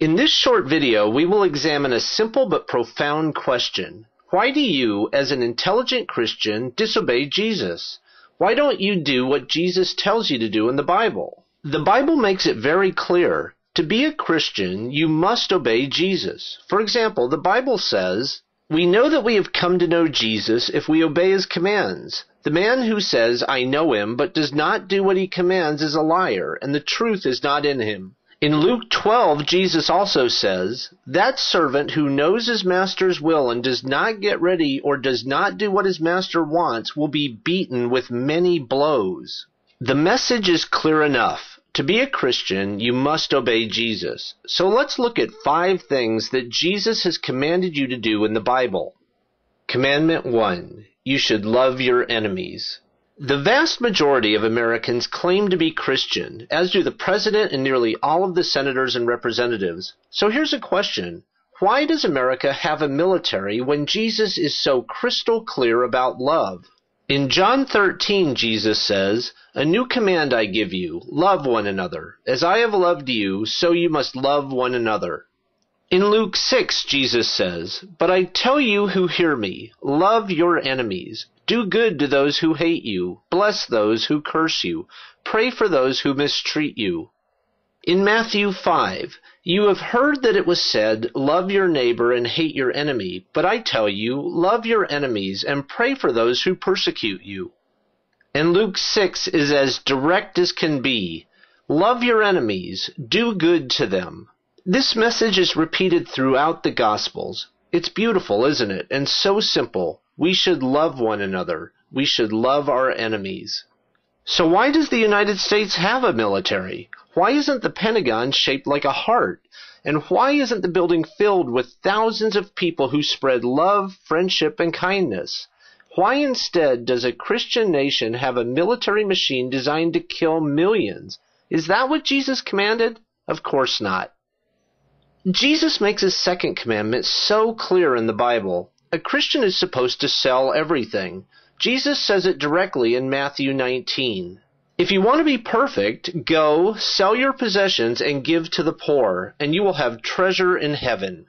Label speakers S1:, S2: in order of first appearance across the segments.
S1: In this short video, we will examine a simple but profound question. Why do you, as an intelligent Christian, disobey Jesus? Why don't you do what Jesus tells you to do in the Bible? The Bible makes it very clear. To be a Christian, you must obey Jesus. For example, the Bible says, "We know that we have come to know Jesus if we obey his commands. The man who says, 'I know him,' but does not do what he commands is a liar, and the truth is not in him." In Luke 12, Jesus also says, "That servant who knows his master's will and does not get ready or does not do what his master wants will be beaten with many blows." The message is clear enough. To be a Christian, you must obey Jesus. So let's look at 5 things that Jesus has commanded you to do in the Bible. Commandment 1. You should love your enemies. The vast majority of Americans claim to be Christian, as do the President and nearly all of the senators and representatives. So here's a question. Why does America have a military when Jesus is so crystal clear about love? In John 13, Jesus says, "A new command I give you, love one another. As I have loved you, so you must love one another." In Luke 6, Jesus says, "But I tell you who hear me, love your enemies. Do good to those who hate you. Bless those who curse you. Pray for those who mistreat you." In Matthew 5, "You have heard that it was said, 'Love your neighbor and hate your enemy.' But I tell you, love your enemies and pray for those who persecute you." And Luke 6 is as direct as can be. Love your enemies. Do good to them. This message is repeated throughout the Gospels. It's beautiful, isn't it? And so simple. We should love one another. We should love our enemies. So why does the United States have a military? Why isn't the Pentagon shaped like a heart? And why isn't the building filled with thousands of people who spread love, friendship, and kindness? Why instead does a Christian nation have a military machine designed to kill millions? Is that what Jesus commanded? Of course not. Jesus makes his second commandment so clear in the Bible. A Christian is supposed to sell everything. Jesus says it directly in Matthew 19. "If you want to be perfect, go, sell your possessions and give to the poor, and you will have treasure in heaven."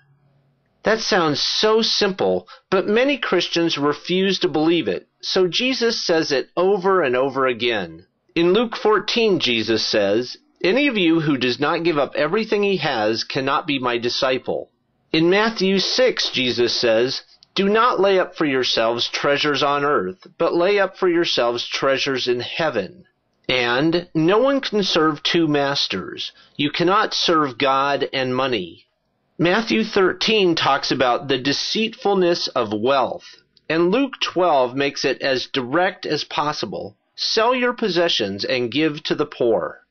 S1: That sounds so simple, but many Christians refuse to believe it, so Jesus says it over and over again. In Luke 14, Jesus says, "Any of you who does not give up everything he has cannot be my disciple." In Matthew 6, Jesus says, "Do not lay up for yourselves treasures on earth, but lay up for yourselves treasures in heaven." And no one can serve 2 masters. You cannot serve God and money. Matthew 13 talks about the deceitfulness of wealth, and Luke 12 makes it as direct as possible. Sell your possessions and give to the poor.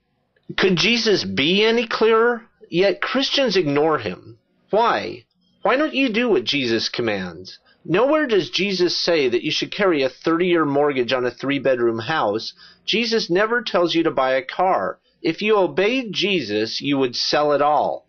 S1: Could Jesus be any clearer? Yet Christians ignore him. Why? Why don't you do what Jesus commands? Nowhere does Jesus say that you should carry a 30-year mortgage on a 3-bedroom house. Jesus never tells you to buy a car. If you obeyed Jesus, you would sell it all.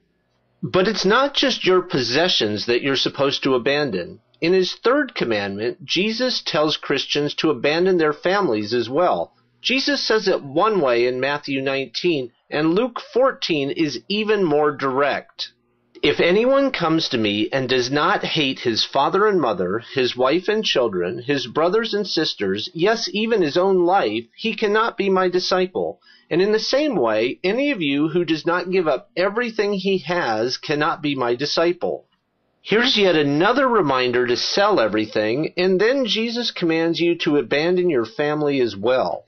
S1: But it's not just your possessions that you're supposed to abandon. In his 3rd commandment, Jesus tells Christians to abandon their families as well. Jesus says it one way in Matthew 19, and Luke 14 is even more direct. "If anyone comes to me and does not hate his father and mother, his wife and children, his brothers and sisters, yes, even his own life, he cannot be my disciple. And in the same way, any of you who does not give up everything he has cannot be my disciple." Here's yet another reminder to sell everything, and then Jesus commands you to abandon your family as well.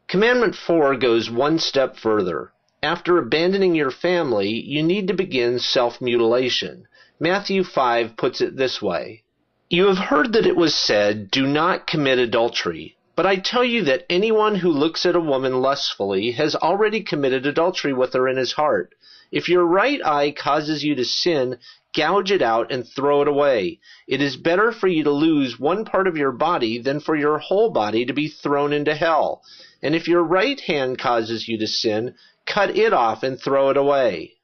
S1: Commandment 4 goes one step further. After abandoning your family, you need to begin self-mutilation. Matthew 5 puts it this way, "You have heard that it was said, 'Do not commit adultery.' But I tell you that anyone who looks at a woman lustfully has already committed adultery with her in his heart. If your right eye causes you to sin, gouge it out and throw it away. It is better for you to lose one part of your body than for your whole body to be thrown into hell. And if your right hand causes you to sin, cut it off and throw it away."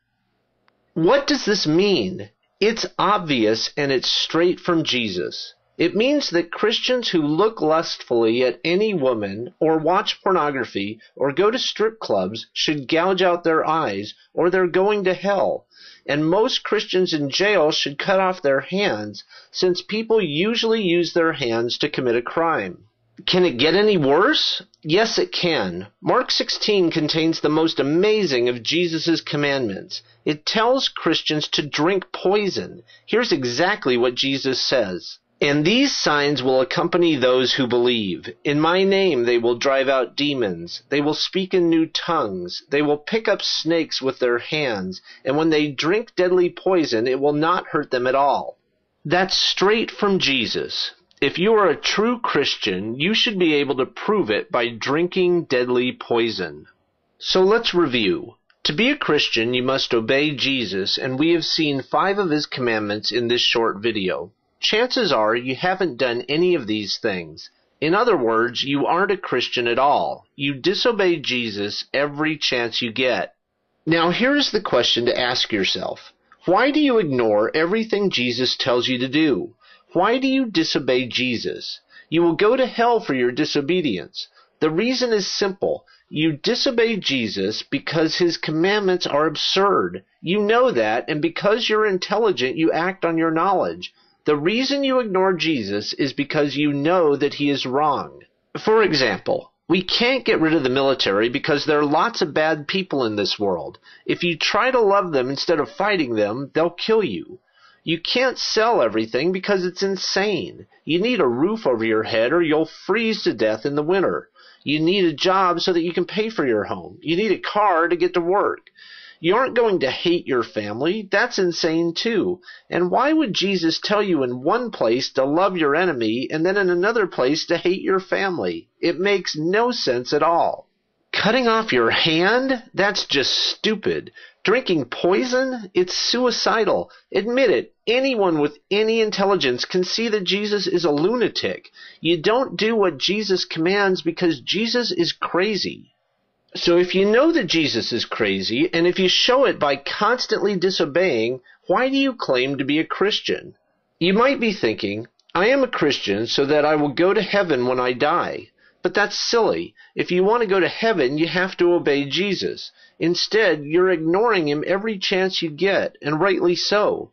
S1: What does this mean? It's obvious and it's straight from Jesus. It means that Christians who look lustfully at any woman, or watch pornography, or go to strip clubs should gouge out their eyes, or they're going to hell. And most Christians in jail should cut off their hands, since people usually use their hands to commit a crime. Can it get any worse? Yes, it can. Mark 16 contains the most amazing of Jesus' commandments. It tells Christians to drink poison. Here's exactly what Jesus says. "And these signs will accompany those who believe. In my name they will drive out demons. They will speak in new tongues. They will pick up snakes with their hands. And when they drink deadly poison, it will not hurt them at all." That's straight from Jesus. If you are a true Christian, you should be able to prove it by drinking deadly poison. So let's review. To be a Christian, you must obey Jesus, and we have seen 5 of his commandments in this short video. Chances are you haven't done any of these things. In other words, you aren't a Christian at all. You disobey Jesus every chance you get. Now here's the question to ask yourself. Why do you ignore everything Jesus tells you to do? Why do you disobey Jesus? You will go to hell for your disobedience. The reason is simple. You disobey Jesus because his commandments are absurd. You know that, and because you're intelligent, you act on your knowledge. The reason you ignore Jesus is because you know that he is wrong. For example, we can't get rid of the military because there are lots of bad people in this world. If you try to love them instead of fighting them, they'll kill you. You can't sell everything because it's insane. You need a roof over your head or you'll freeze to death in the winter. You need a job so that you can pay for your home. You need a car to get to work. You aren't going to hate your family. That's insane too. And why would Jesus tell you in one place to love your enemy and then in another place to hate your family? It makes no sense at all. Cutting off your hand? That's just stupid. Drinking poison? It's suicidal. Admit it. Anyone with any intelligence can see that Jesus is a lunatic. You don't do what Jesus commands because Jesus is crazy. So if you know that Jesus is crazy, and if you show it by constantly disobeying, why do you claim to be a Christian? You might be thinking, I am a Christian so that I will go to heaven when I die. But that's silly. If you want to go to heaven, you have to obey Jesus. Instead, you're ignoring him every chance you get, and rightly so.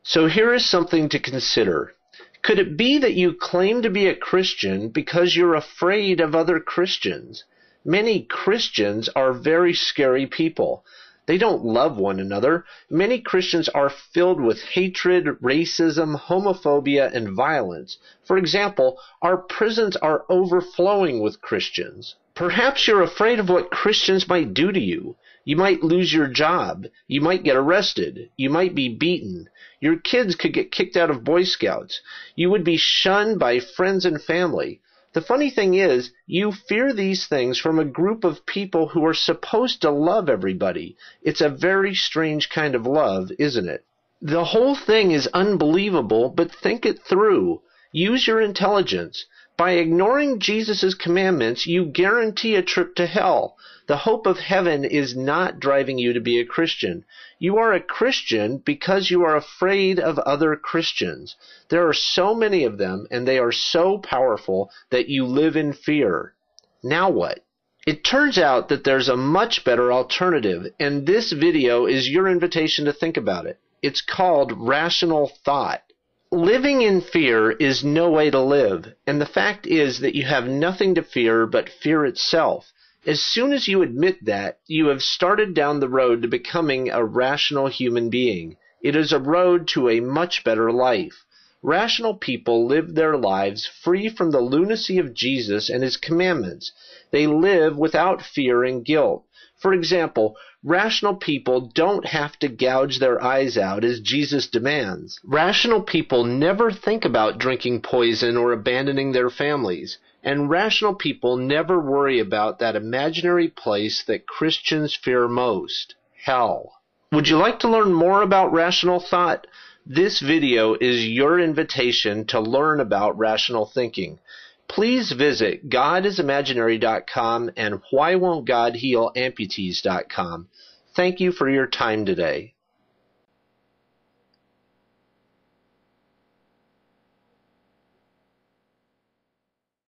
S1: So here is something to consider. Could it be that you claim to be a Christian because you're afraid of other Christians? Many Christians are very scary people. They don't love one another. Many Christians are filled with hatred, racism, homophobia, and violence. For example, our prisons are overflowing with Christians. Perhaps you're afraid of what Christians might do to you. You might lose your job. You might get arrested. You might be beaten. Your kids could get kicked out of Boy Scouts. You would be shunned by friends and family. The funny thing is, you fear these things from a group of people who are supposed to love everybody. It's a very strange kind of love, isn't it? The whole thing is unbelievable, but think it through. Use your intelligence. By ignoring Jesus' commandments, you guarantee a trip to hell. The hope of heaven is not driving you to be a Christian. You are a Christian because you are afraid of other Christians. There are so many of them, and they are so powerful that you live in fear. Now what? It turns out that there's a much better alternative, and this video is your invitation to think about it. It's called rational thought. Living in fear is no way to live, and the fact is that you have nothing to fear but fear itself. As soon as you admit that, you have started down the road to becoming a rational human being. It is a road to a much better life. Rational people live their lives free from the lunacy of Jesus and his commandments. They live without fear and guilt. For example, rational people don't have to gouge their eyes out as Jesus demands. Rational people never think about drinking poison or abandoning their families. And rational people never worry about that imaginary place that Christians fear most, hell. Would you like to learn more about rational thought? This video is your invitation to learn about rational thinking. Please visit godisimaginary.com and whywon'tgodhealamputees.com. Thank you for your time today.